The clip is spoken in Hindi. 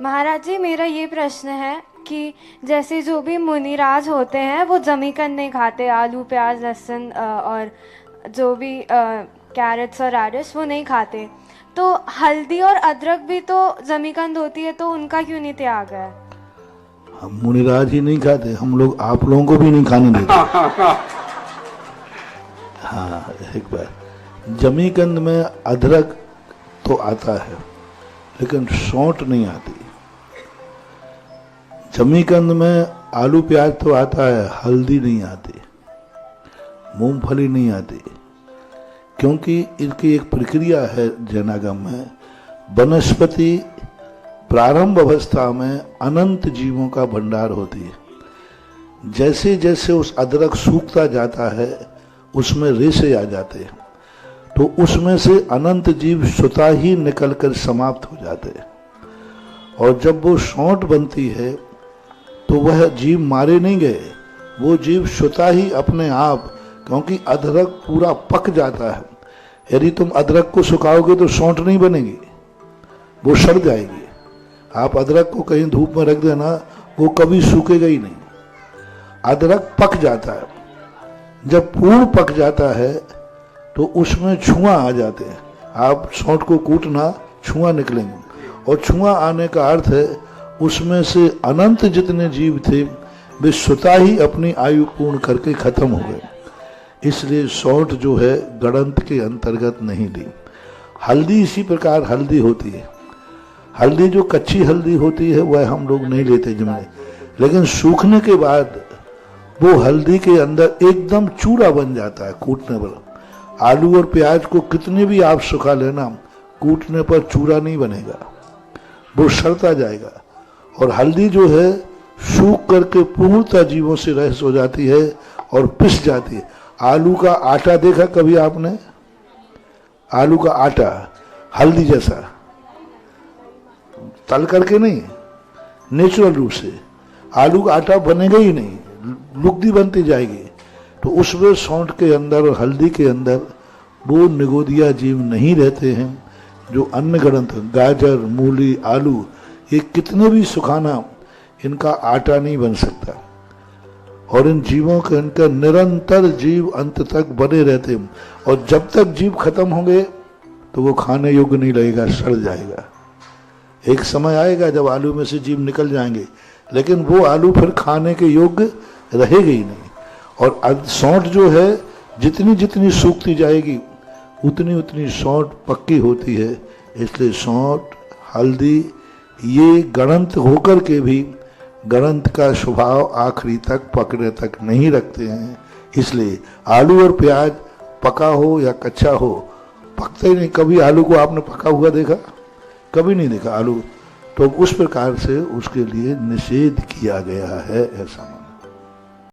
महाराज जी, मेरा ये प्रश्न है कि जैसे जो भी मुनिराज होते हैं वो जमीकंद नहीं खाते, आलू प्याज लहसुन और जो भी कैरेट्स और रेडिश वो नहीं खाते, तो हल्दी और अदरक भी तो जमीकंद होती है, तो उनका क्यों नहीं त्याग है? हम मुनिराज ही नहीं खाते, हम लोग आप लोगों को भी नहीं खाने देते। हाँ, एक बार जमीकंद में अदरक तो आता है लेकिन सौंठ नहीं आती। जमीकंद में आलू प्याज तो आता है, हल्दी नहीं आती, मूंगफली नहीं आती, क्योंकि इनकी एक प्रक्रिया है जैनागम में। वनस्पति प्रारंभ अवस्था में अनंत जीवों का भंडार होती है। जैसे जैसे उस अदरक सूखता जाता है उसमें रेशे आ जाते हैं, तो उसमें से अनंत जीव स्वतः ही निकलकर समाप्त हो जाते हैं। और जब वो सौंठ बनती है तो वह जीव मारे नहीं गए, वो जीव स्वतः ही अपने आप, क्योंकि अदरक पूरा पक जाता है। यदि तुम अदरक को सुखाओगे तो सौंठ नहीं बनेगी, वो सड़ जाएगी। आप अदरक को कहीं धूप में रख देना, वो कभी सूखेगा ही नहीं। अदरक पक जाता है, जब पूर्ण पक जाता है तो उसमें छुआ आ जाते हैं। आप सौंठ को कूटना, छुआ निकलेंगे, और छुआ आने का अर्थ है उसमें से अनंत जितने जीव थे वे स्वतः ही अपनी आयु पूर्ण करके खत्म हो गए। इसलिए सौंठ जो है गणंत के अंतर्गत नहीं ली। हल्दी इसी प्रकार हल्दी होती है। हल्दी जो कच्ची हल्दी होती है वह हम लोग नहीं लेते जिम्मे, लेकिन सूखने के बाद वो हल्दी के अंदर एकदम चूरा बन जाता है कूटने पर। आलू और प्याज को कितने भी आप सुखा लेना, कूटने पर चूरा नहीं बनेगा, वो सड़ता जाएगा। और हल्दी जो है सूख करके पूर्णतः जीवों से रहित हो जाती है और पिस जाती है। आलू का आटा देखा कभी आपने? आलू का आटा हल्दी जैसा, तल करके नहीं, नेचुरल रूप से आलू का आटा बनेगा ही नहीं, लुगदी बनती जाएगी। तो उसमें सौंठ के अंदर और हल्दी के अंदर वो निगोदिया जीव नहीं रहते हैं जो अन्न गणंत। गाजर, मूली, आलू, ये कितने भी सुखाना, इनका आटा नहीं बन सकता। और इन जीवों के इनका निरंतर जीव अंत तक बने रहते हैं, और जब तक जीव खत्म होंगे तो वो खाने योग्य नहीं लगेगा, सड़ जाएगा। एक समय आएगा जब आलू में से जीव निकल जाएंगे, लेकिन वो आलू फिर खाने के योग्य रहेगा ही नहीं। और सौंठ जो है जितनी जितनी सूखती जाएगी उतनी उतनी सौंठ पक्की होती है। इसलिए सौंठ, हल्दी ये गणंत होकर के भी गणंत का स्वभाव आखिरी तक पकने तक नहीं रखते हैं। इसलिए आलू और प्याज पका हो या कच्चा हो, पकते ही नहीं। कभी आलू को आपने पका हुआ देखा? कभी नहीं देखा आलू। तो उस प्रकार से उसके लिए निषेध किया गया है, ऐसा।